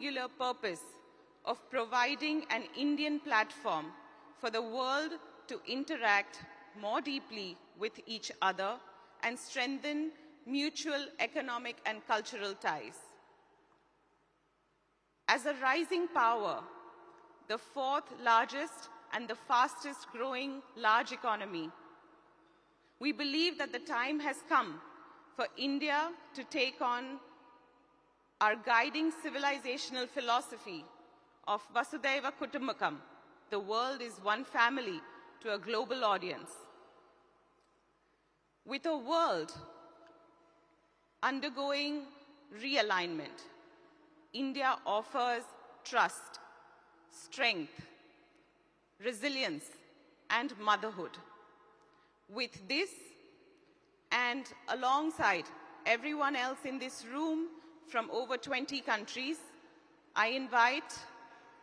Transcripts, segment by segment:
singular purpose of providing an Indian platform for the world to interact more deeply with each other and strengthen mutual economic and cultural ties. As a rising power, the fourth largest and the fastest growing large economy, we believe that the time has come for India to take on our guiding civilizational philosophy of Vasudhaiva Kutumbakam, the world is one family, to a global audience. With a world undergoing realignment, India offers trust, strength, resilience, and motherhood. With this, and alongside everyone else in this room from over 20 countries, I invite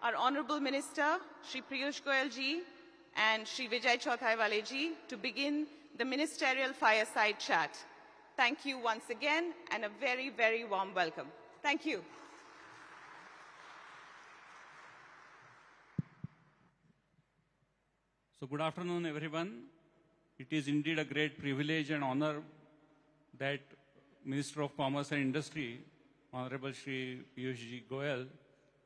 our Honorable Minister, Shri Piyush Goyal ji and Shri Vijay Chauthaiwale ji to begin the ministerial fireside chat. Thank you once again and a very, very warm welcome. Thank you. So good afternoon, everyone. It is indeed a great privilege and honor that Minister of Commerce and Industry, Honorable Shri Piyush Goyal,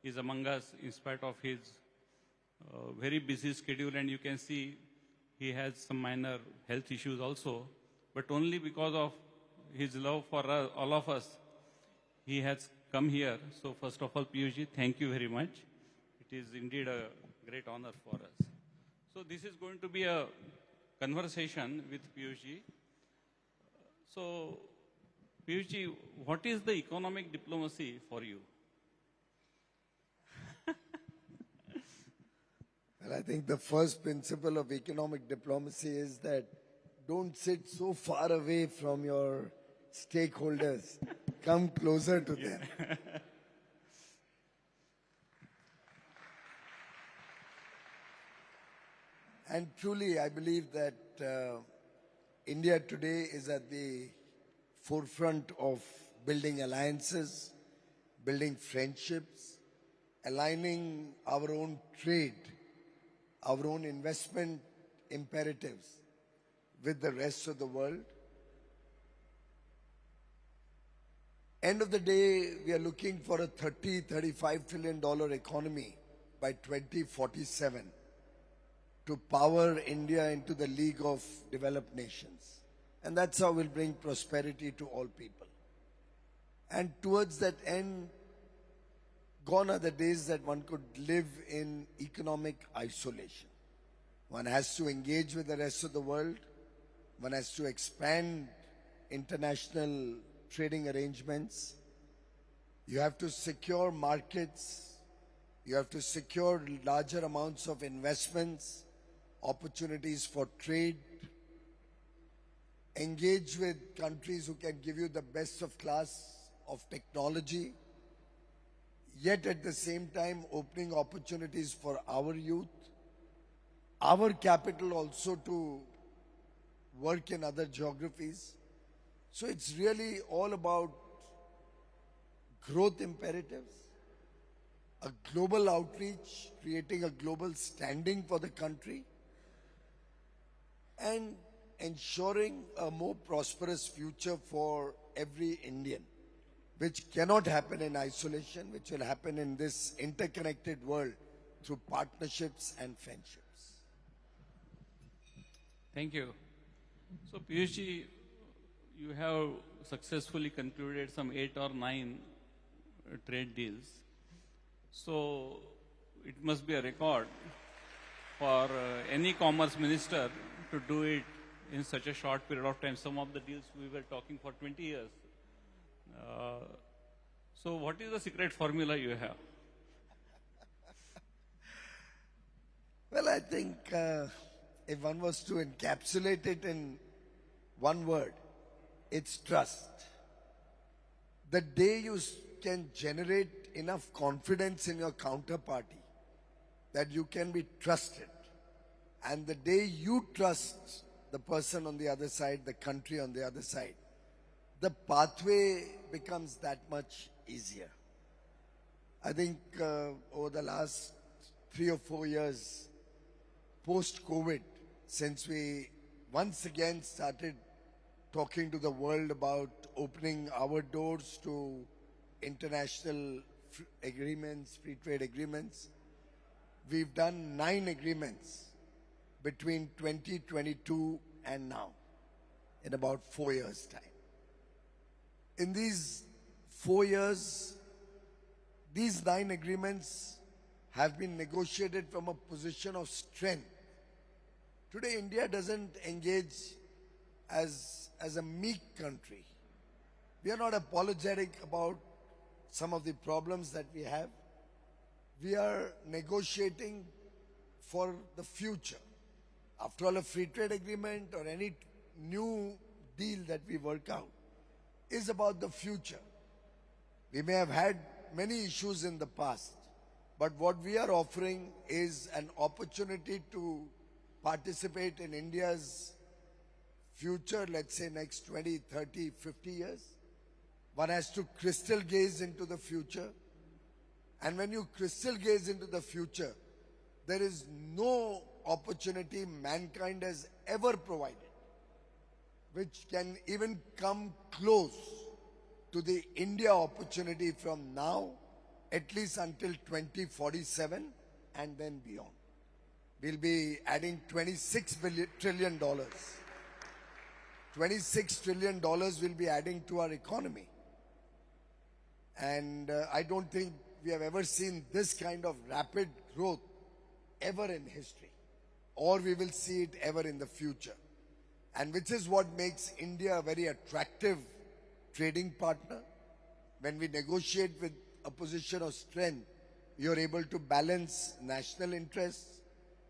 is among us in spite of his very busy schedule, and you can see he has some minor health issues also, but only because of his love for all of us, he has come here. So first of all, Piyush ji, thank you very much. It is indeed a great honor for us. So this is going to be a conversation with Piyush ji. So Piyush ji, what is the economic diplomacy for you? Well, I think the first principle of economic diplomacy is that don't sit so far away from your stakeholders. Come closer to them. And truly, I believe that India today is at the forefront of building alliances, building friendships, aligning our own trade, our own investment imperatives with the rest of the world. End of the day, we are looking for a $30-35 trillion economy by 2047 to power India into the League of Developed Nations. And that's how we'll bring prosperity to all people. And towards that end, gone are the days that one could live in economic isolation. One has to engage with the rest of the world. One has to expand international trading arrangements. You have to secure markets. You have to secure larger amounts of investments, opportunities for trade. Engage with countries who can give you the best of class of technology, yet at the same time opening opportunities for our youth, our capital also to work in other geographies. So it's really all about growth imperatives, a global outreach, creating a global standing for the country, and ensuring a more prosperous future for every Indian, which cannot happen in isolation, which will happen in this interconnected world through partnerships and friendships. Thank you. So Piyush ji, you have successfully concluded some 8 or 9 trade deals. So it must be a record for any commerce minister to do it in such a short period of time. Some of the deals we were talking for 20 years. So what is the secret formula you have? Well, I think if one was to encapsulate it in one word, it's trust. The day you can generate enough confidence in your counterparty that you can be trusted, and the day you trust the person on the other side, the country on the other side, the pathway becomes that much easier. I think over the last 3 or 4 years, post-COVID, since we once again started talking to the world about opening our doors to international agreements, free trade agreements, we've done 9 agreements between 2022 and now, in about 4 years' time. In these 4 years, these 9 agreements have been negotiated from a position of strength. Today, India doesn't engage as a meek country. We are not apologetic about some of the problems that we have. We are negotiating for the future. After all, a free trade agreement or any new deal that we work out is about the future. We may have had many issues in the past, but what we are offering is an opportunity to participate in India's future, let's say next 20, 30, 50 years. One has to crystal gaze into the future. And when you crystal gaze into the future, there is no opportunity mankind has ever provided which can even come close to the India opportunity from now, at least until 2047 and then beyond. We'll be adding $26 trillion. $26 trillion will be adding to our economy. And I don't think we have ever seen this kind of rapid growth ever in history, or we will see it ever in the future. And which is what makes India a very attractive trading partner. When we negotiate with a position of strength, you're able to balance national interests.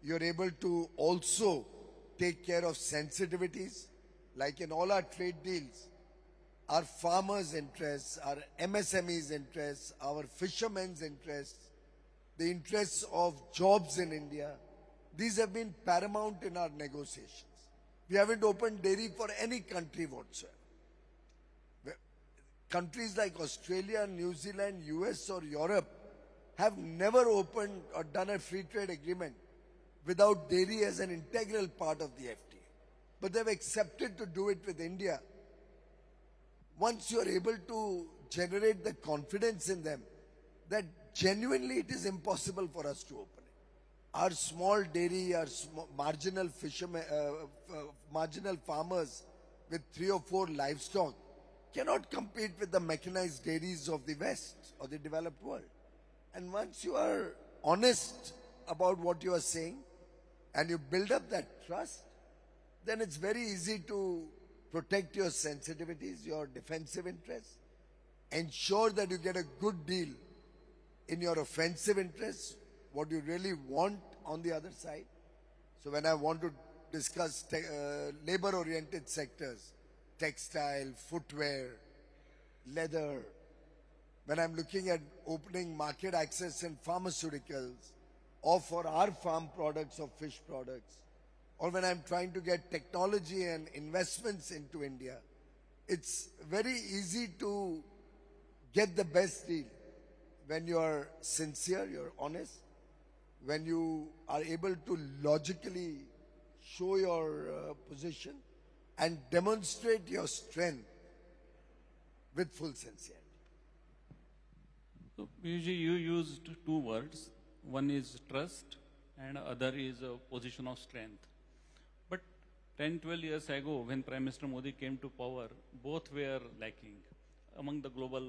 You're able to also take care of sensitivities. Like in all our trade deals, our farmers' interests, our MSMEs' interests, our fishermen's interests, the interests of jobs in India, these have been paramount in our negotiations. We haven't opened dairy for any country whatsoever. Countries like Australia, New Zealand, US or Europe have never opened or done a free trade agreement without dairy as an integral part of the FTA. But they've accepted to do it with India. Once you're able to generate the confidence in them that genuinely it is impossible for us to open it. Our small dairy, our marginal fishermen, marginal farmers with 3 or 4 livestock cannot compete with the mechanized dairies of the West or the developed world. And once you are honest about what you are saying and you build up that trust, then it's very easy to protect your sensitivities, your defensive interests, ensure that you get a good deal in your offensive interests, what you really want on the other side. So when I want to discuss labor-oriented sectors, textile, footwear, leather, when I'm looking at opening market access in pharmaceuticals, or for our farm products or fish products, or when I'm trying to get technology and investments into India, it's very easy to get the best deal when you're sincere, you're honest, when you are able to logically show your position and demonstrate your strength with full sincerity. So, Piyush, you used 2 words. One is trust and other is a position of strength. But 10, 12 years ago, when Prime Minister Modi came to power, both were lacking among the global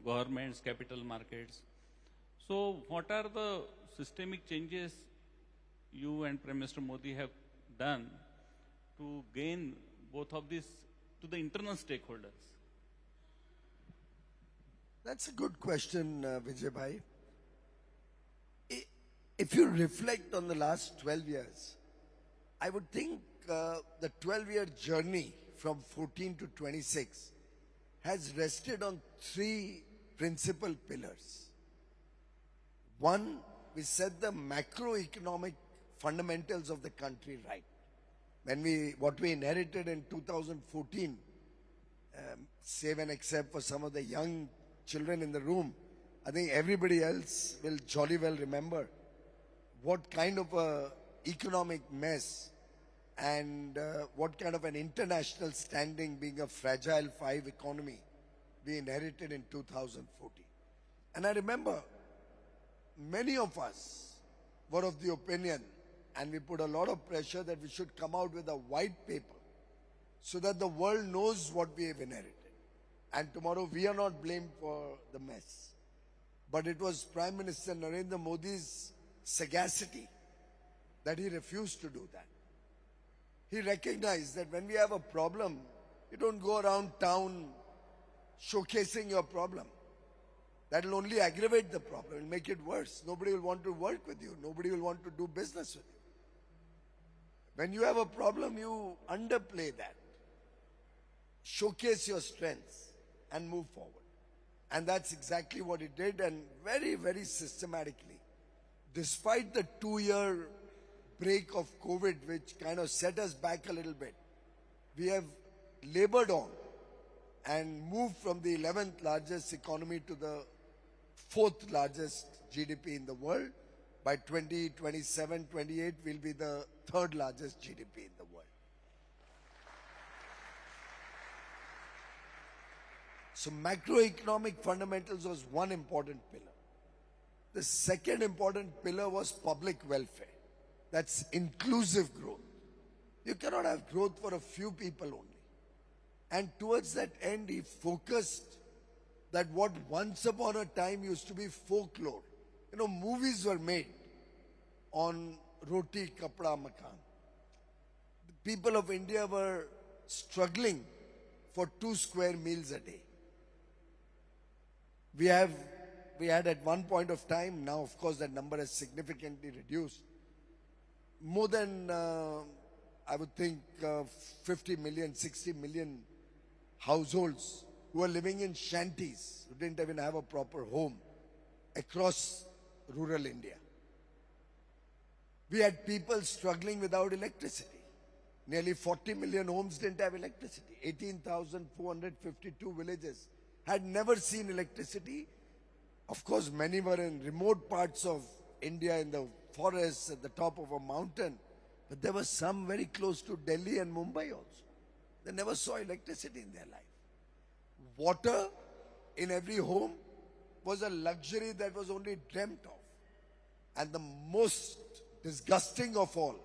governments, capital markets. So what are the systemic changes you and Prime Minister Modi have done to gain both of these to the internal stakeholders? That's a good question, Vijay Bhai. If you reflect on the last 12 years, I would think the 12-year journey from 14 to 26 has rested on 3 principal pillars. One, we set the macroeconomic fundamentals of the country right. What we inherited in 2014, save and except for some of the young children in the room, I think everybody else will jolly well remember what kind of a economic mess and what kind of an international standing, being a fragile five economy, we inherited in 2014. And I remember many of us were of the opinion, and we put a lot of pressure that we should come out with a white paper so that the world knows what we have inherited. And tomorrow we are not blamed for the mess. But it was Prime Minister Narendra Modi's sagacity that he refused to do that. He recognized that when we have a problem, you don't go around town showcasing your problem. That will only aggravate the problem and make it worse. Nobody will want to work with you. Nobody will want to do business with you. When you have a problem, you underplay that. Showcase your strengths and move forward. And that's exactly what he did, and very, very systematically. Despite the 2-year break of COVID, which kind of set us back a little bit, we have labored on and moved from the 11th largest economy to the 4th largest GDP in the world. By 2027, 28, we'll be the 3rd largest GDP in the world. So macroeconomic fundamentals was one important pillar. The second important pillar was public welfare. That's inclusive growth. You cannot have growth for a few people only. And towards that end, he focused that what once upon a time used to be folklore. You know, movies were made on roti, kapda, makan. The people of India were struggling for 2 square meals a day. We had at one point of time, now of course that number has significantly reduced, more than, I would think, 50 million, 60 million households who are living in shanties, who didn't even have a proper home across rural India. We had people struggling without electricity. Nearly 40 million homes didn't have electricity. 18,452 villages had never seen electricity. Of course, many were in remote parts of India, in the forests, at the top of a mountain. But there were some very close to Delhi and Mumbai also. They never saw electricity in their life. Water in every home was a luxury that was only dreamt of. And the most disgusting of all,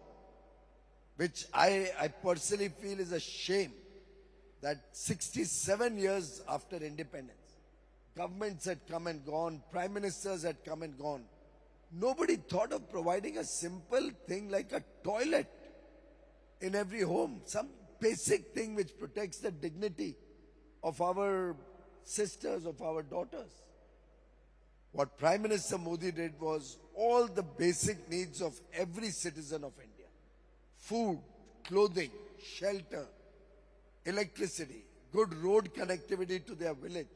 which I personally feel is a shame, that 67 years after independence, governments had come and gone, prime ministers had come and gone. Nobody thought of providing a simple thing like a toilet in every home, some basic thing which protects the dignity of our sisters, of our daughters. What Prime Minister Modi did was all the basic needs of every citizen of India: food, clothing, shelter, electricity, good road connectivity to their village,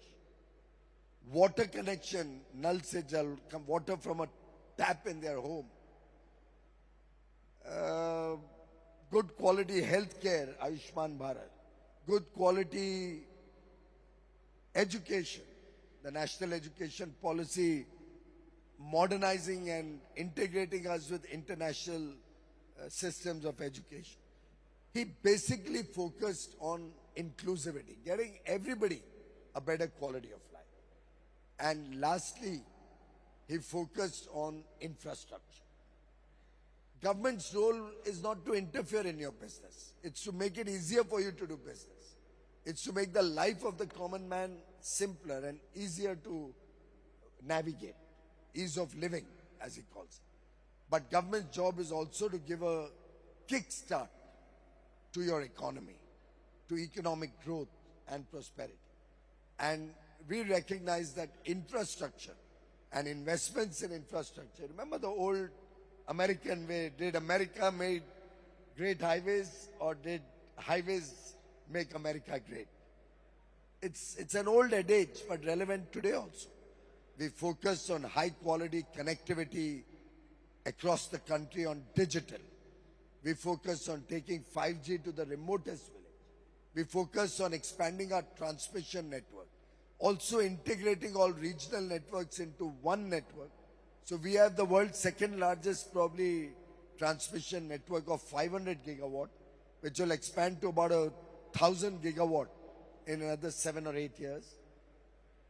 water connection, nal se jal, water from a tap in their home, good quality health care, Ayushman Bharat, good quality education, the national education policy, modernizing and integrating us with international systems of education. He basically focused on inclusivity, getting everybody a better quality of life. And lastly, he focused on infrastructure. Government's role is not to interfere in your business. It's to make it easier for you to do business. It's to make the life of the common man simpler and easier to navigate. Ease of living, as he calls it. But government's job is also to give a kickstart to your economy, to economic growth and prosperity. And we recognize that infrastructure and investments in infrastructure, remember the old American way, did America make great highways, or did highways make America great? It's an old adage, but relevant today also. We focus on high quality connectivity across the country, on digital. We focus on taking 5G to the remotest village. We focus on expanding our transmission network. also integrating all regional networks into one network. So we have the world's second largest probably transmission network of 500 gigawatt, which will expand to about 1,000 gigawatt in another 7 or 8 years,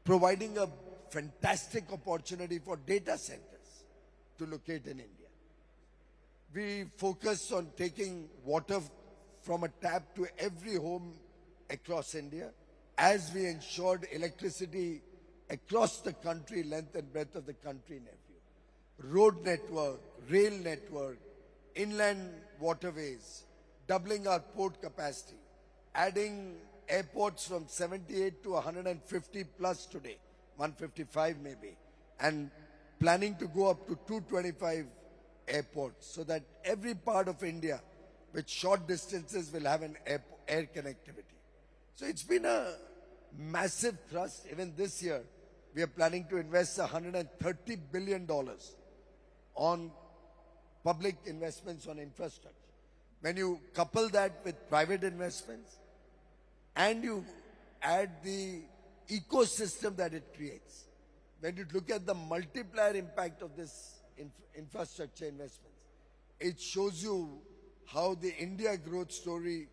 providing a fantastic opportunity for data centers to locate in India. We focus on taking water from a tap to every home across India, as we ensured electricity across the country, length and breadth of the country in every road network, rail network, inland waterways, doubling our port capacity, adding airports from 78 to 150 plus today, 155 maybe, and planning to go up to 225 airports so that every part of India with short distances will have an air connectivity. So it's been a massive thrust. Even this year, we are planning to invest $130 billion on public investments on infrastructure. When you couple that with private investments and you add the ecosystem that it creates, when you look at the multiplier impact of this infrastructure investments, it shows you how the India growth story,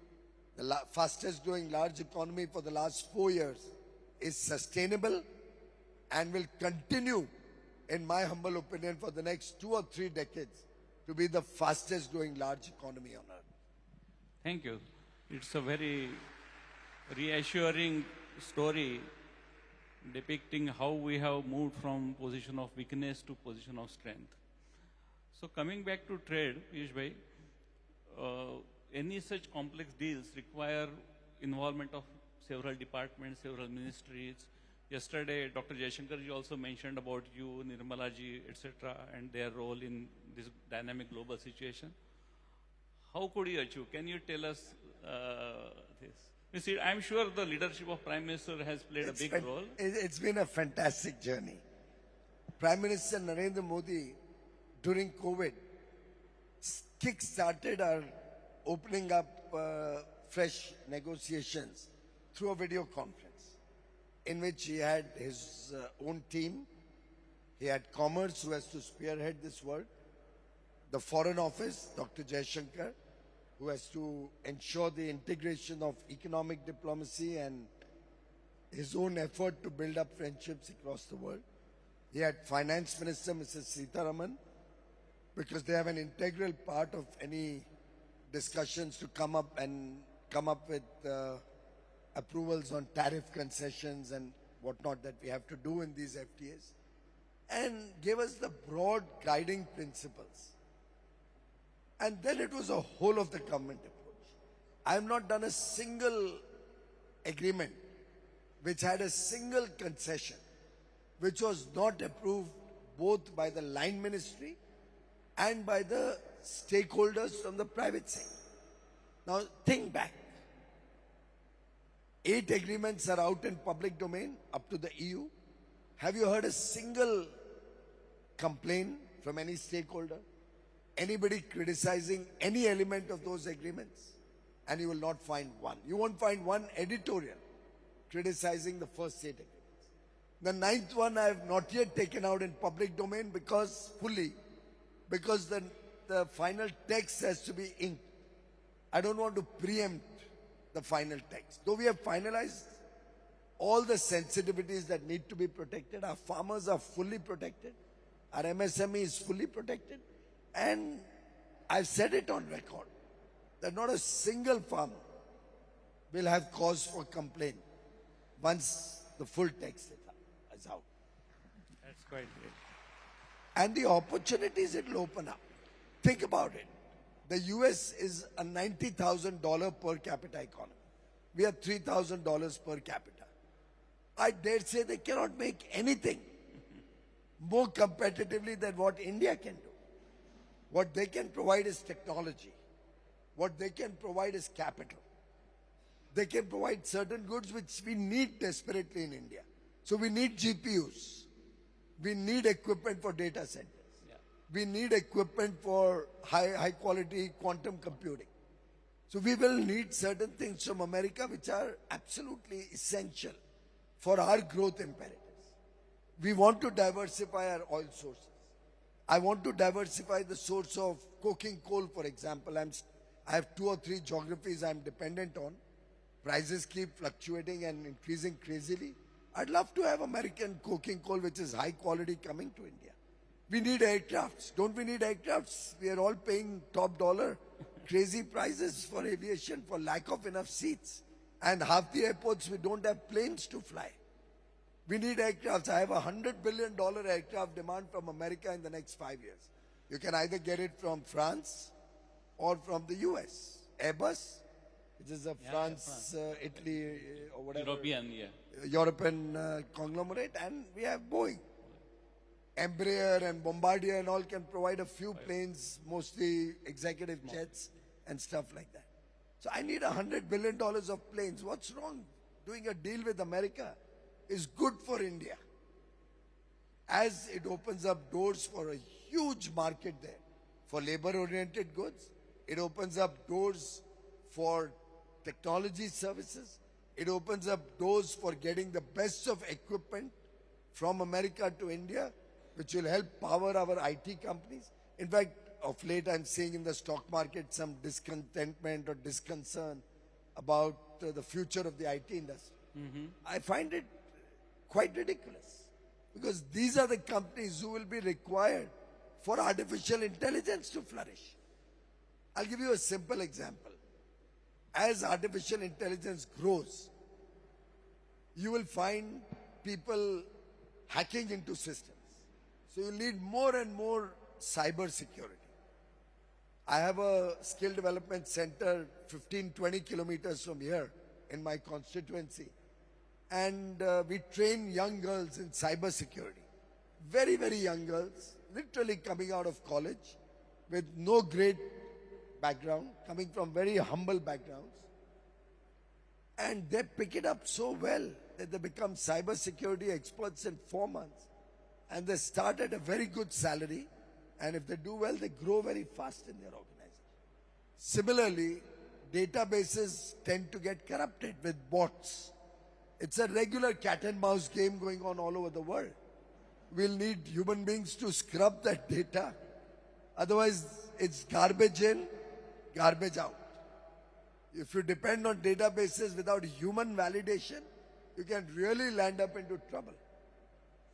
the fastest growing large economy for the last 4 years, is sustainable and will continue, in my humble opinion, for the next 2 or 3 decades to be the fastest growing large economy on earth. Thank you. It's a very reassuring story depicting how we have moved from position of weakness to position of strength. So coming back to trade, Piyush bhai, any such complex deals require involvement of several departments, several ministries. Yesterday, Dr. Jaishankar ji also mentioned about you, Nirmala ji, etc., and their role in this dynamic global situation. How could you achieve? Can you tell us this? You see, I'm sure the leadership of Prime Minister has played a big role. It's been a fantastic journey. Prime Minister Narendra Modi, during COVID, kick-started our opening up fresh negotiations through a video conference in which he had his own team. He had Commerce, who has to spearhead this work, the Foreign Office, Dr. Jaishankar, who has to ensure the integration of economic diplomacy and his own effort to build up friendships across the world. He had Finance Minister Mrs. Sitaraman, because they have an integral part of any discussions to come up with approvals on tariff concessions and whatnot that we have to do in these FTAs, and gave us the broad guiding principles. And then it was a whole of the government approach. I have not done a single agreement which had a single concession which was not approved both by the line ministry and by the stakeholders from the private sector. Now think back. 8 agreements are out in public domain up to the EU. Have you heard a single complaint from any stakeholder? Anybody criticizing any element of those agreements? And you will not find one. You won't find one editorial criticizing the first 8 agreements. The 9th one I have not yet taken out in public domain because the final text has to be inked. I don't want to preempt the final text. Though we have finalized all the sensitivities that need to be protected, our farmers are fully protected, our MSME is fully protected, and I've said it on record that not a single farmer will have cause for complaint once the full text is out. That's quite great. And the opportunities it will open up. Think about it. The US is a $90,000 per capita economy. We are $3,000 per capita. I dare say they cannot make anything more competitively than what India can do. What they can provide is technology. What they can provide is capital. They can provide certain goods which we need desperately in India. So we need GPUs. We need equipment for data centers. We need equipment for high quality quantum computing. So we will need certain things from America which are absolutely essential for our growth imperatives. We want to diversify our oil sources. I want to diversify the source of coking coal, for example. I have 2 or 3 geographies I'm dependent on. Prices keep fluctuating and increasing crazily. I'd love to have American coking coal, which is high quality, coming to India. We need aircrafts. Don't we need aircrafts? We are all paying top dollar, crazy prices for aviation for lack of enough seats. And half the airports, we don't have planes to fly. We need aircrafts. I have $100 billion aircraft demand from America in the next 5 years. You can either get it from France or from the US. Airbus, which is a France, Italy, or whatever. European, European conglomerate, and we have Boeing. Embraer and Bombardier and all can provide a few planes, mostly executive jets and stuff like that. So I need $100 billion of planes. What's wrong? Doing a deal with America is good for India, as it opens up doors for a huge market there for labor-oriented goods. It opens up doors for technology services. It opens up doors for getting the best of equipment from America to India, which will help power our IT companies. In fact, of late I'm seeing in the stock market some discontentment or disconcern about the future of the IT industry. I find it quite ridiculous, because these are the companies who will be required for artificial intelligence to flourish. I'll give you a simple example. As artificial intelligence grows, you will find people hacking into systems. So you need more and more cyber security. I have a skill development center 15-20 kilometers from here in my constituency. And we train young girls in cyber security. Very, very young girls, literally coming out of college with no great background, coming from very humble backgrounds. And they pick it up so well that they become cyber security experts in 4 months. And they start at a very good salary. And if they do well, they grow very fast in their organization. Similarly, databases tend to get corrupted with bots. It's a regular cat and mouse game going on all over the world. We'll need human beings to scrub that data. Otherwise, it's garbage in, garbage out. If you depend on databases without human validation, you can really land up into trouble.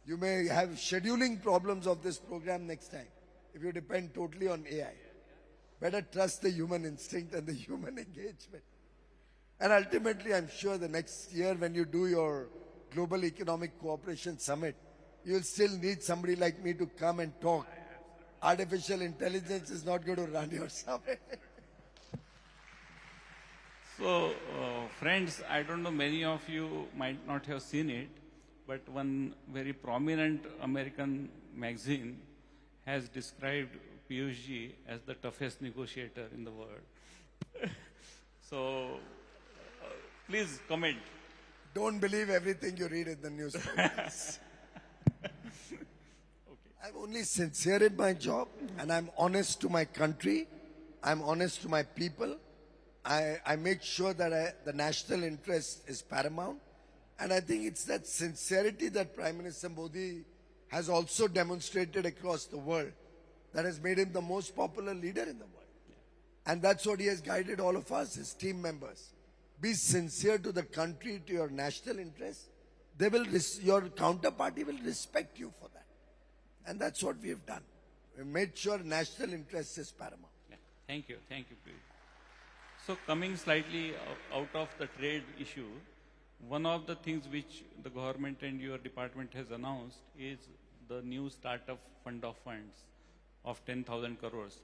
You may have scheduling problems of this program next time if you depend totally on AI. Better trust the human instinct and the human engagement. And ultimately, I'm sure the next year when you do your Global Economic Cooperation Summit, you'll still need somebody like me to come and talk. Artificial intelligence is not going to run your summit. So, friends, I don't know, many of you might not have seen it, but one very prominent American magazine has described Piyush ji as the toughest negotiator in the world. So, please comment. Don't believe everything you read in the newspapers. I'm only sincere in my job, and I'm honest to my country. I'm honest to my people. I make sure that the national interest is paramount. And I think it's that sincerity that Prime Minister Modi has also demonstrated across the world that has made him the most popular leader in the world. And that's what he has guided all of us, his team members. Be sincere to the country, to your national interest. Your counterparty will respect you for that. And that's what we have done. We made sure national interest is paramount. Yeah. Thank you, Piyush. So coming slightly out of the trade issue, one of the things which the government and your department has announced is the new startup fund of funds of 10,000 crores,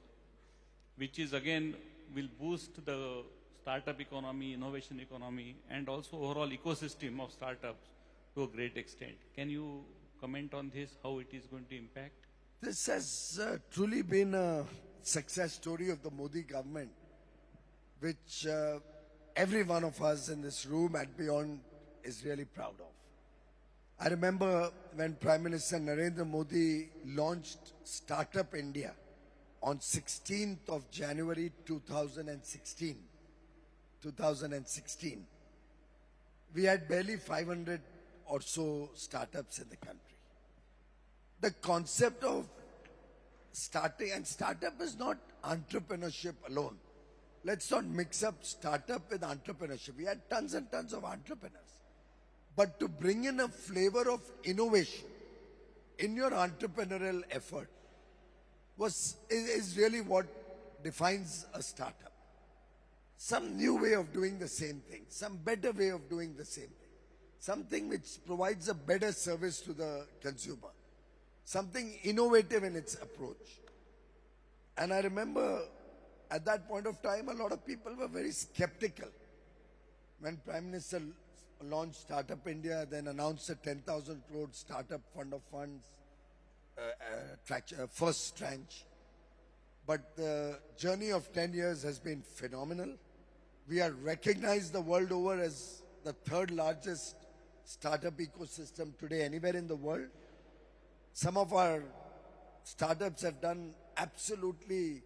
which is again will boost the startup economy, innovation economy, and also overall ecosystem of startups to a great extent. Can you comment on this, how it is going to impact? This has truly been a success story of the Modi government, which every one of us in this room and beyond is really proud of. I remember when Prime Minister Narendra Modi launched Startup India on 16th of January 2016. We had barely 500 or so startups in the country. The concept of starting, and startup is not entrepreneurship alone. Let's not mix up startup with entrepreneurship. We had tons and tons of entrepreneurs. But to bring in a flavor of innovation in your entrepreneurial effort is really what defines a startup. Some new way of doing the same thing, some better way of doing the same thing, something which provides a better service to the consumer, something innovative in its approach. And I remember at that point of time, a lot of people were very skeptical when Prime Minister launched Startup India, then announced a 10,000 crore startup fund of funds, first tranche. But the journey of 10 years has been phenomenal. We are recognized the world over as the third largest startup ecosystem today anywhere in the world. Some of our startups have done absolutely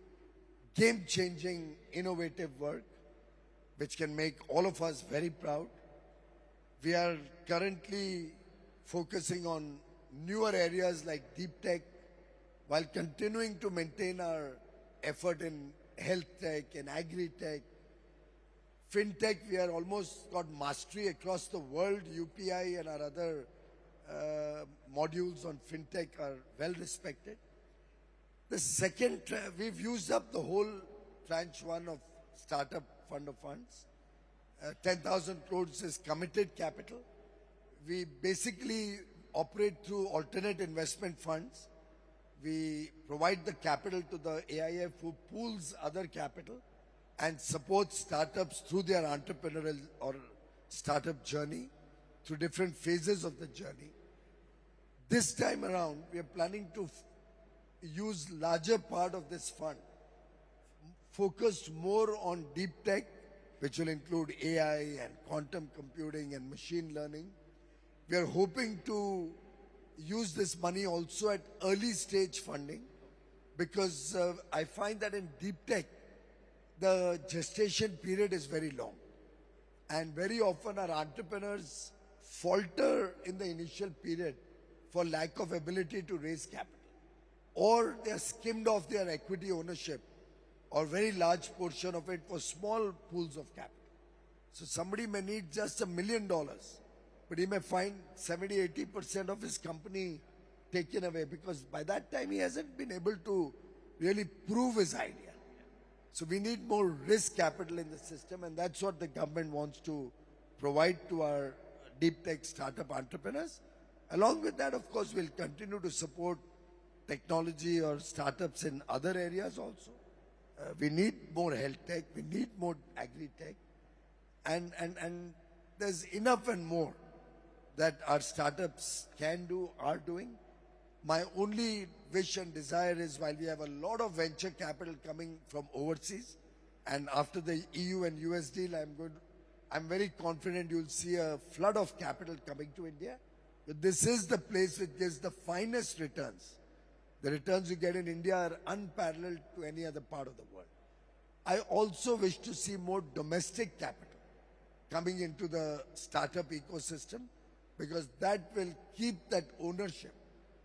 game-changing, innovative work, which can make all of us very proud. We are currently focusing on newer areas like deep tech, while continuing to maintain our effort in health tech and agri-tech. FinTech, we are almost got mastery across the world. UPI and our other modules on FinTech are well respected. The second, we've used up the whole tranche one of startup fund of funds. 10,000 crores is committed capital. We basically operate through alternate investment funds. We provide the capital to the AIF, who pools other capital and supports startups through their entrepreneurial or startup journey, through different phases of the journey. This time around, we are planning to use larger part of this fund, focused more on deep tech, which will include AI and quantum computing and machine learning. We are hoping to use this money also at early stage funding, because I find that in deep tech, the gestation period is very long. And very often our entrepreneurs falter in the initial period for lack of ability to raise capital. Or they are skimmed off their equity ownership, or very large portion of it for small pools of capital. So somebody may need just $1 million, but he may find 70-80% of his company taken away, because by that time he hasn't been able to really prove his idea. So we need more risk capital in the system, and that's what the government wants to provide to our deep tech startup entrepreneurs. Along with that, of course, we'll continue to support technology or startups in other areas also. We need more health tech, we need more agri-tech, and there's enough and more that our startups can do, are doing. My only wish and desire is, while we have a lot of venture capital coming from overseas, and after the EU and US deal, I'm very confident you'll see a flood of capital coming to India. But this is the place which gives the finest returns. The returns you get in India are unparalleled to any other part of the world. I also wish to see more domestic capital coming into the startup ecosystem, because that will keep that ownership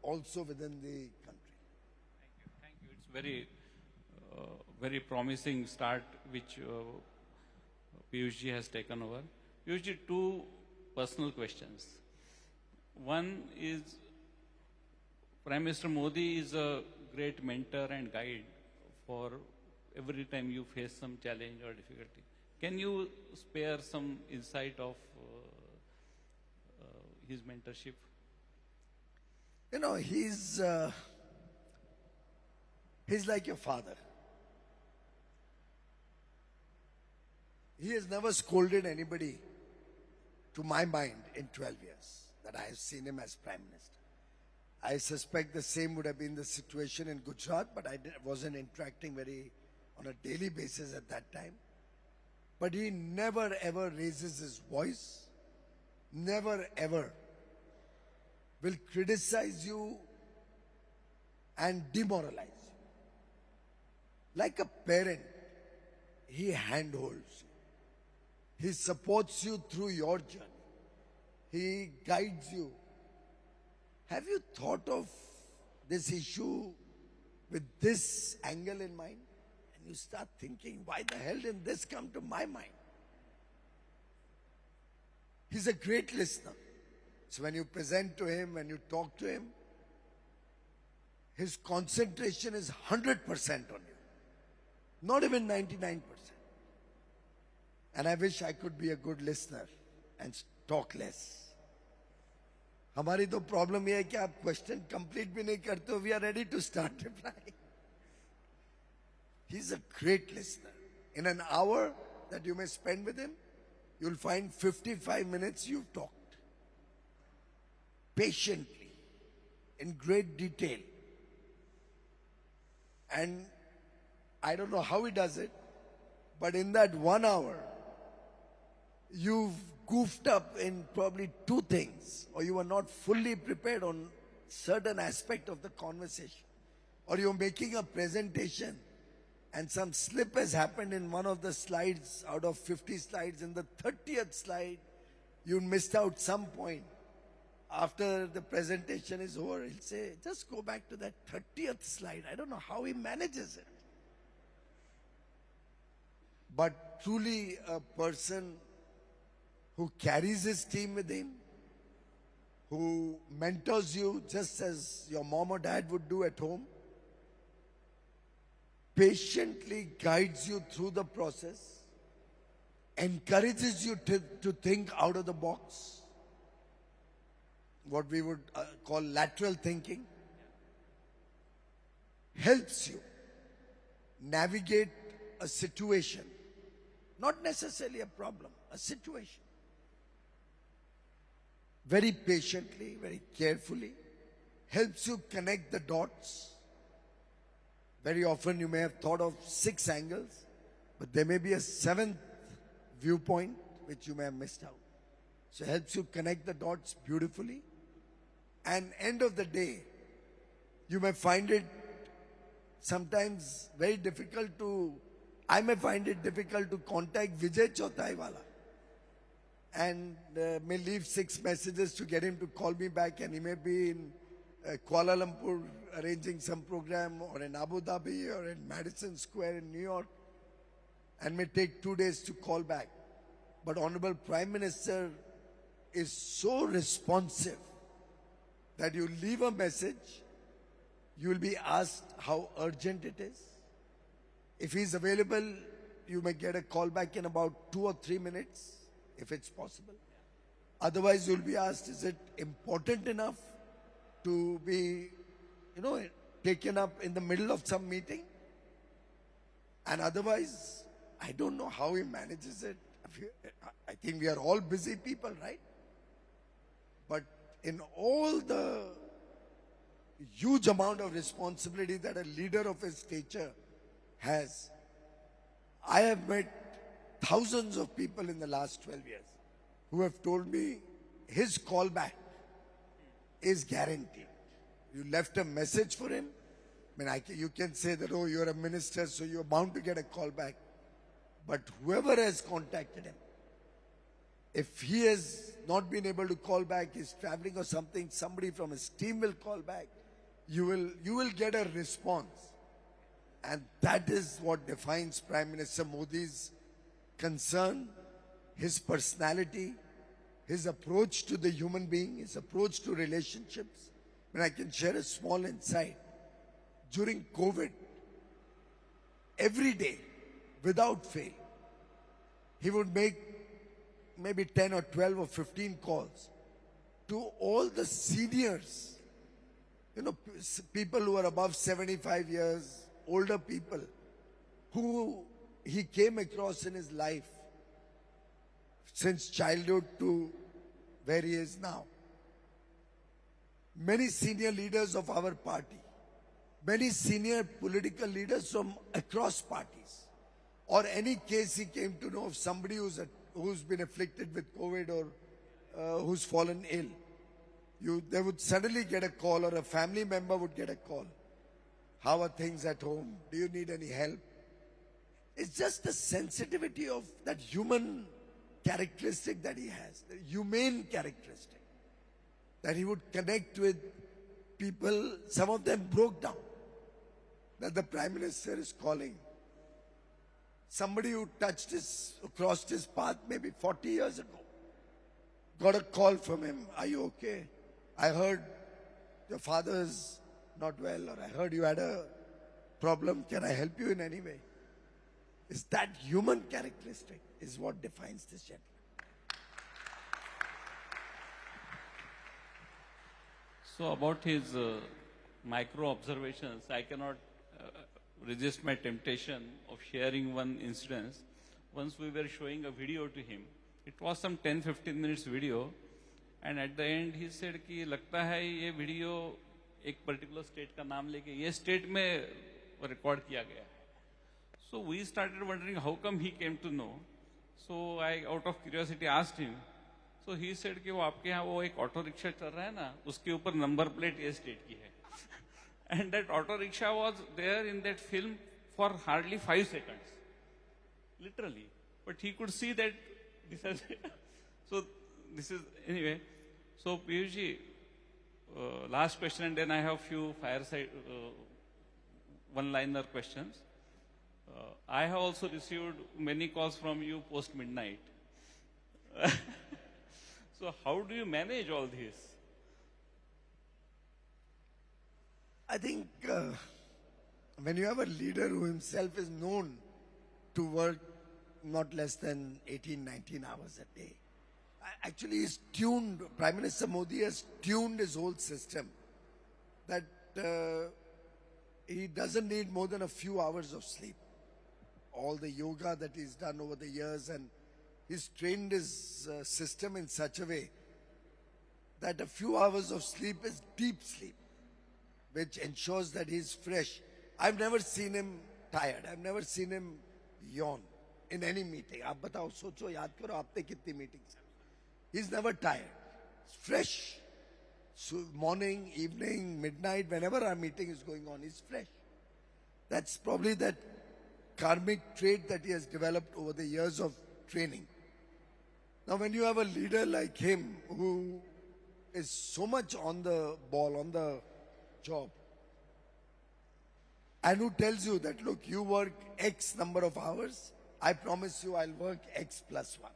also within the country. Thank you. It's very promising start which Piyush ji has taken over. Piyush ji, two personal questions. One is, Prime Minister Modi is a great mentor and guide for every time you face some challenge or difficulty. Can you spare some insight of his mentorship? You know, he's like your father. He has never scolded anybody, to my mind, in 12 years that I have seen him as Prime Minister. I suspect the same would have been the situation in Gujarat, but I wasn't interacting on a daily basis at that time. But he never ever raises his voice, never ever will criticize you and demoralize you. Like a parent, he handholds you. He supports you through your journey. He guides you. Have you thought of this issue with this angle in mind? And you start thinking, why the hell didn't this come to my mind? He's a great listener. So when you present to him, when you talk to him, his concentration is 100% on you. Not even 99%. And I wish I could be a good listener and talk less. हमारी तो problem ये है कि आप question complete भी नहीं करते हो. We are ready to start replying. He's a great listener. In an hour that you may spend with him, you'll find 55 minutes you've talked. Patiently, in great detail. And I don't know how he does it, but in that 1 hour, you've goofed up in probably 2 things, or you were not fully prepared on certain aspect of the conversation, or you're making a presentation and some slip has happened in one of the slides out of 50 slides. In the 30th slide, you missed out some point. After the presentation is over, he'll say, just go back to that 30th slide. I don't know how he manages it. But truly a person who carries his team with him, who mentors you just as your mom or dad would do at home, patiently guides you through the process, encourages you to think out of the box, what we would call lateral thinking, helps you navigate a situation, not necessarily a problem, a situation. Very patiently, very carefully, helps you connect the dots. Very often you may have thought of 6 angles, but there may be a 7th viewpoint which you may have missed out. So it helps you connect the dots beautifully. And end of the day, you may find it sometimes very difficult I may find it difficult to contact Vijay Chautaiwala. And may leave 6 messages to get him to call me back, and he may be in Kuala Lumpur arranging some program, or in Abu Dhabi, or in Madison Square in New York, and may take 2 days to call back. But Honorable Prime Minister is so responsive that you leave a message, you will be asked how urgent it is. If he's available, you may get a call back in about 2 or 3 minutes, if it's possible. Otherwise, you'll be asked, is it important enough to be, taken up in the middle of some meeting? And otherwise, I don't know how he manages it. I think we are all busy people, right? But in all the huge amount of responsibility that a leader of his stature has, I have met thousands of people in the last 12 years who have told me his callback is guaranteed. You left a message for him. You can say that, oh, you're a minister, so you're bound to get a call back. But whoever has contacted him, if he has not been able to call back, he's traveling or something, somebody from his team will call back. You will get a response. And that is what defines Prime Minister Modi's concern, his personality, his approach to the human being, his approach to relationships. I can share a small insight. During COVID, every day, without fail, he would make maybe 10 or 12 or 15 calls to all the seniors, people who are above 75 years, older people, who he came across in his life since childhood to where he is now. Many senior leaders of our party, many senior political leaders from across parties, or any case he came to know of somebody who's been afflicted with COVID or who's fallen ill. They would suddenly get a call, or a family member would get a call. How are things at home? Do you need any help? It's just the sensitivity of that human characteristic that he has, the humane characteristic, that he would connect with people, some of them broke down, that the Prime Minister is calling. Somebody who crossed his path maybe 40 years ago, got a call from him, "Are you okay? I heard your father's not well, or I heard you had a problem. Can I help you in any way?" Is that human characteristic is what defines this gentleman. So about his micro observations, I cannot resist my temptation of sharing one incident. Once we were showing a video to him. It was some 10-15 minutes video, and at the end he said कि लगता है ये video एक particular state का नाम लेके ये state में record किया गया है. So we started wondering how come he came to know. So I out of curiosity asked him. So he said कि वो आपके यहाँ वो एक ऑटो रिक्शा चल रहा है ना, उसके ऊपर नंबर प्लेट ये स्टेट की है. And that auto rickshaw was there in that film for hardly 5 seconds, literally. But he could see that this has. So this is anyway. So Piyush ji, last question, and then I have few fireside one-liner questions. I have also received many calls from you post midnight. So how do you manage all this? I think when you have a leader who himself is known to work not less than 18, 19 hours a day, actually he's tuned, Prime Minister Modi has tuned his whole system that he doesn't need more than a few hours of sleep. All the yoga that he's done over the years, and he's trained his system in such a way that a few hours of sleep is deep sleep, which ensures that he's fresh. I've never seen him tired. I've never seen him yawn in any meeting. आप बताओ, सोचो, याद करो आपने कितनी meetings. He's never tired. He's fresh. So morning, evening, midnight, whenever our meeting is going on, he's fresh. That's probably that karmic trait that he has developed over the years of training. Now, when you have a leader like him who is so much on the ball, on the job, and who tells you that, look, you work X number of hours, I promise you I'll work X plus 1.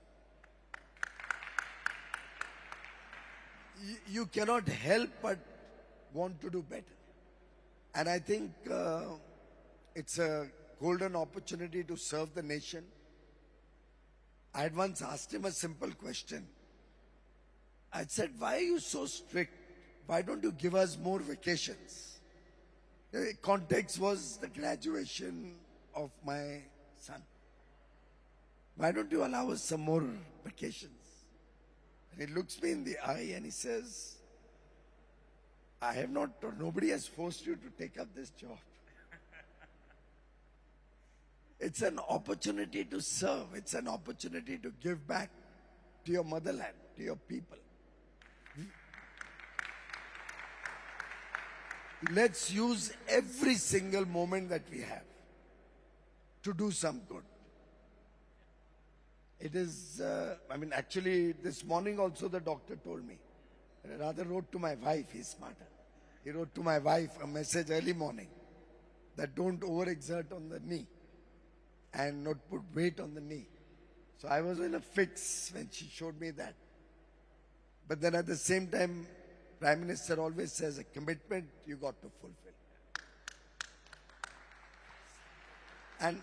You cannot help but want to do better. And I think it's a golden opportunity to serve the nation. I had once asked him a simple question. I said, why are you so strict? Why don't you give us more vacations? The context was the graduation of my son. Why don't you allow us some more vacations? And he looks me in the eye and he says, I have not, or nobody has forced you to take up this job. It's an opportunity to serve. It's an opportunity to give back to your motherland, to your people. Let's use every single moment that we have to do some good. It is, actually, this morning also the doctor told me. I rather wrote to my wife, he's smarter. He wrote to my wife a message early morning that don't overexert on the knee and not put weight on the knee. So I was in a fix when she showed me that. But then at the same time, Prime Minister always says a commitment you got to fulfill.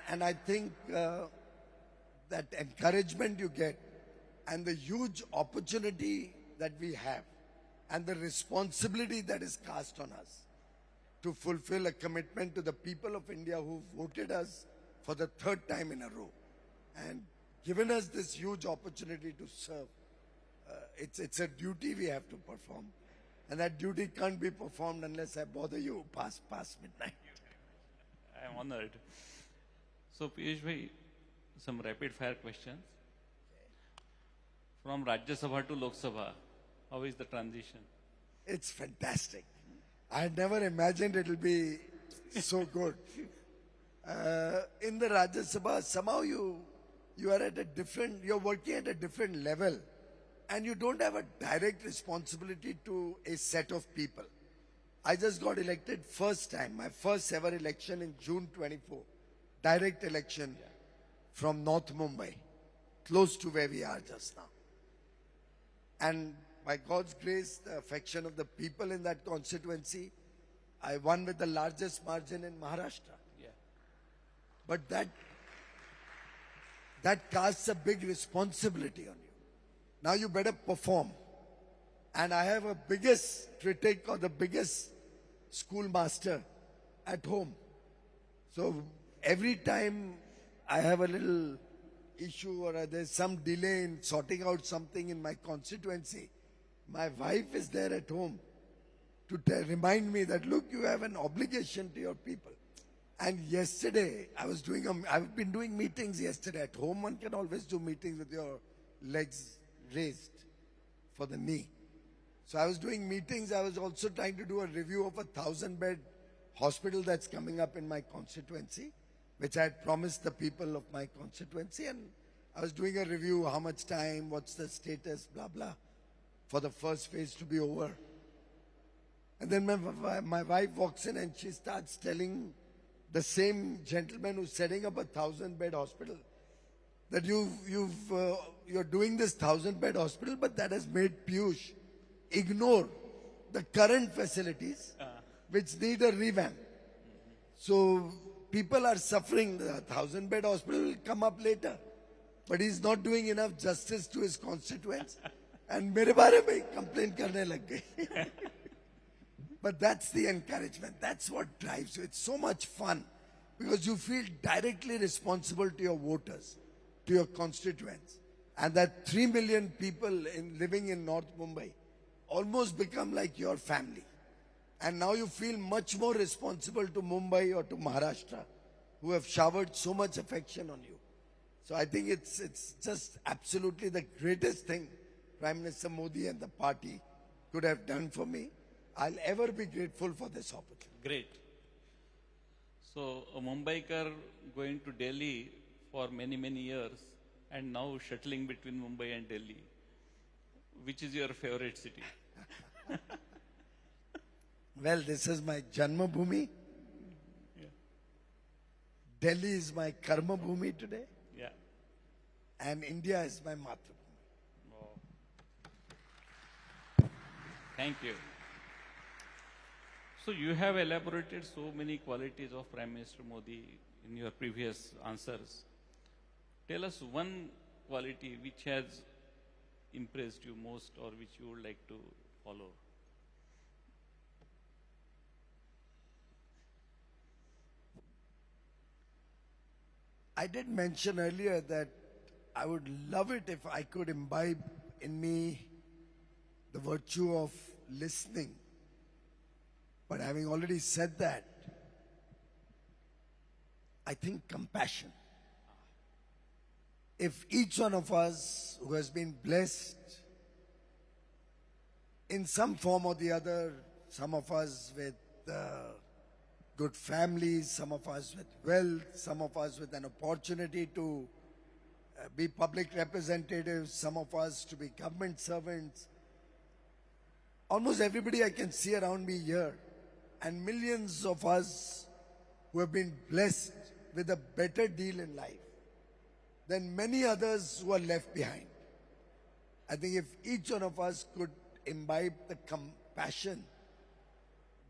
And I think that encouragement you get and the huge opportunity that we have and the responsibility that is cast on us to fulfill a commitment to the people of India who voted us for the third time in a row and given us this huge opportunity to serve. It's a duty we have to perform. And that duty can't be performed unless I bother you past midnight. I am honored. So Piyush bhai, some rapid fire questions. From Rajya Sabha to Lok Sabha, how is the transition? It's fantastic. I had never imagined it will be so good. In the Rajya Sabha, somehow you you are at a different, you're working at a different level, and you don't have a direct responsibility to a set of people. I just got elected first time, my first ever election in June 24. Direct election from North Mumbai, close to where we are just now. And by God's grace, the affection of the people in that constituency, I won with the largest margin in Maharashtra. But that casts a big responsibility on you. Now you better perform. And I have a biggest critic or the biggest schoolmaster at home. So every time I have a little issue or there's some delay in sorting out something in my constituency, my wife is there at home to remind me that, look, you have an obligation to your people. And yesterday, I've been doing meetings yesterday. At home, one can always do meetings with your legs raised for the knee. So I was doing meetings. I was also trying to do a review of a 1,000-bed hospital that's coming up in my constituency, which I had promised the people of my constituency. And I was doing a review, how much time, what's the status, blah, blah, for the first phase to be over. And then my wife walks in and she starts telling the same gentleman who's setting up a 1,000-bed hospital that you're doing this 1,000-bed hospital, but that has made Piyush ignore the current facilities which need a revamp. So people are suffering. The 1,000-bed hospital will come up later, but he's not doing enough justice to his constituents. And mere baare mein complain karne lag gayi. But that's the encouragement. That's what drives you. It's so much fun because you feel directly responsible to your voters, to your constituents. And that 3 million people living in North Mumbai almost become like your family. And now you feel much more responsible to Mumbai or to Maharashtra, who have showered so much affection on you. So I think it's just absolutely the greatest thing Prime Minister Modi and the party could have done for me. I'll ever be grateful for this opportunity. Great. So, a Mumbaikar going to Delhi for many, many years and now shuttling between Mumbai and Delhi. Which is your favorite city? Well, this is my Janma Bhumi. Yeah. Delhi is my Karma Bhumi today. Yeah. And India is my Matru. Oh. Thank you. So you have elaborated so many qualities of Prime Minister Modi in your previous answers. Tell us one quality which has impressed you most or which you would like to follow. I did mention earlier that I would love it if I could imbibe in me the virtue of listening. But having already said that, I think compassion. If each one of us who has been blessed in some form or the other, some of us with good families, some of us with wealth, some of us with an opportunity to be public representatives, some of us to be government servants, almost everybody I can see around me here, and millions of us who have been blessed with a better deal in life than many others who are left behind. I think if each one of us could imbibe the compassion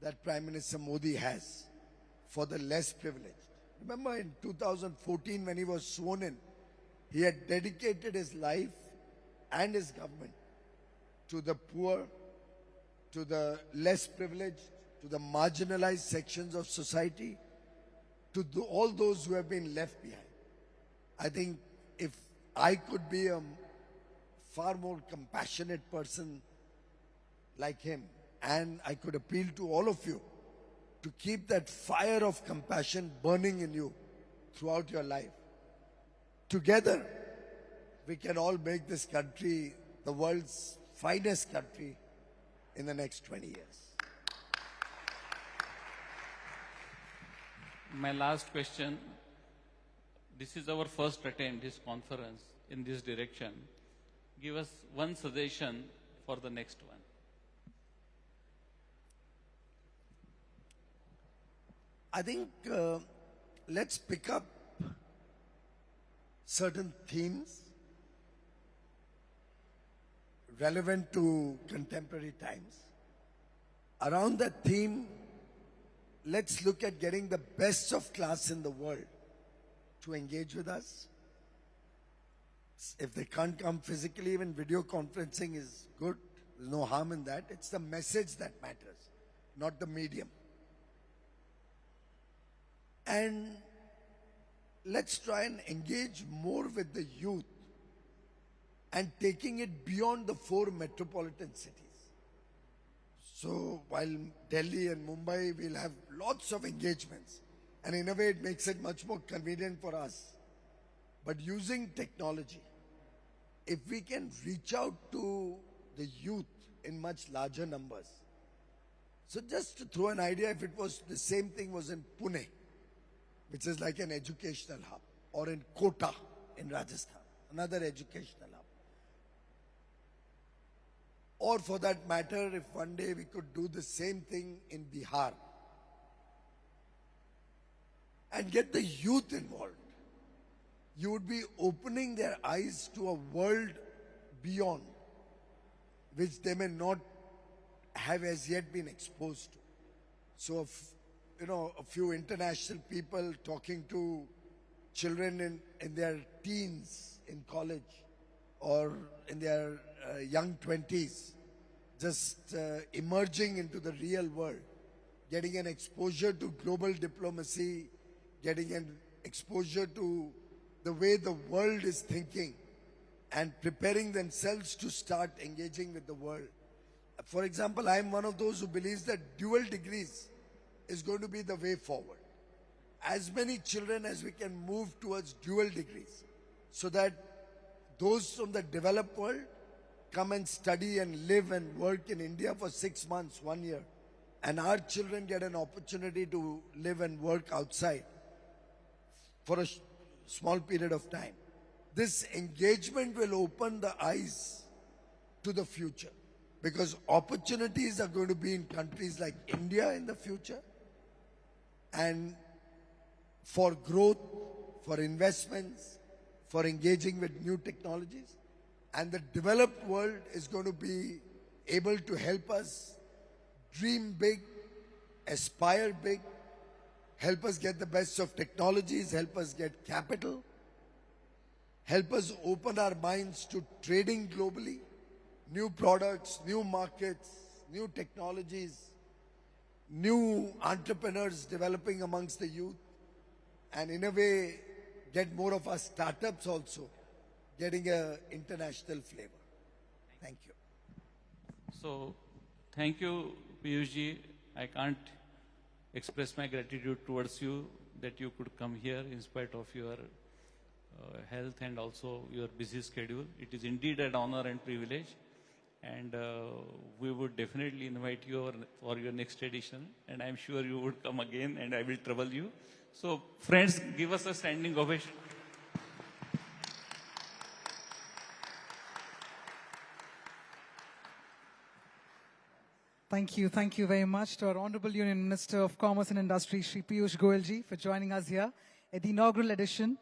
that Prime Minister Modi has for the less privileged. Remember in 2014 when he was sworn in, he had dedicated his life and his government to the poor, to the less privileged, to the marginalized sections of society, to all those who have been left behind. I think if I could be a far more compassionate person like him, and I could appeal to all of you to keep that fire of compassion burning in you throughout your life. Together, we can all make this country the world's finest country in the next 20 years. My last question. this is our first attempt, this conference in this direction. Give us one suggestion for the next one. I think let's pick up certain themes relevant to contemporary times. Around that theme, let's look at getting the best of class in the world to engage with us. If they can't come physically, even video conferencing is good. There's no harm in that. It's the message that matters, not the medium. And let's try and engage more with the youth and taking it beyond the 4 metropolitan cities. So while Delhi and Mumbai will have lots of engagements, and in a way it makes it much more convenient for us. But using technology, if we can reach out to the youth in much larger numbers. So just to throw an idea, if it was the same thing was in Pune, which is like an educational hub, or in Kota in Rajasthan, another educational hub. Or for that matter, if one day we could do the same thing in Bihar and get the youth involved, you would be opening their eyes to a world beyond which they may not have as yet been exposed to. So, a few international people talking to children in their teens in college or in their young 20s, just emerging into the real world, getting an exposure to global diplomacy, getting an exposure to the way the world is thinking and preparing themselves to start engaging with the world. For example, I am one of those who believes that dual degrees is going to be the way forward. As many children as we can move towards dual degrees so that those from the developed world come and study and live and work in India for 6 months, 1 year, and our children get an opportunity to live and work outside for a small period of time. This engagement will open the eyes to the future, because opportunities are going to be in countries like India in the future, and for growth, for investments, for engaging with new technologies. And the developed world is going to be able to help us dream big, aspire big, help us get the best of technologies, help us get capital, help us open our minds to trading globally, new products, new markets, new technologies, new entrepreneurs developing amongst the youth, and in a way get more of our startups also getting an international flavor. Thank you. So, thank you, Piyush ji. I can't express my gratitude towards you that you could come here in spite of your health and also your busy schedule. It is indeed an honor and privilege. And we would definitely invite you for your next edition. And I'm sure you would come again and I will trouble you. So, friends, give us a standing ovation. Thank you very much to our Honorable Union Minister of Commerce and Industry, Shri Piyush Goyal ji, for joining us here at the inaugural edition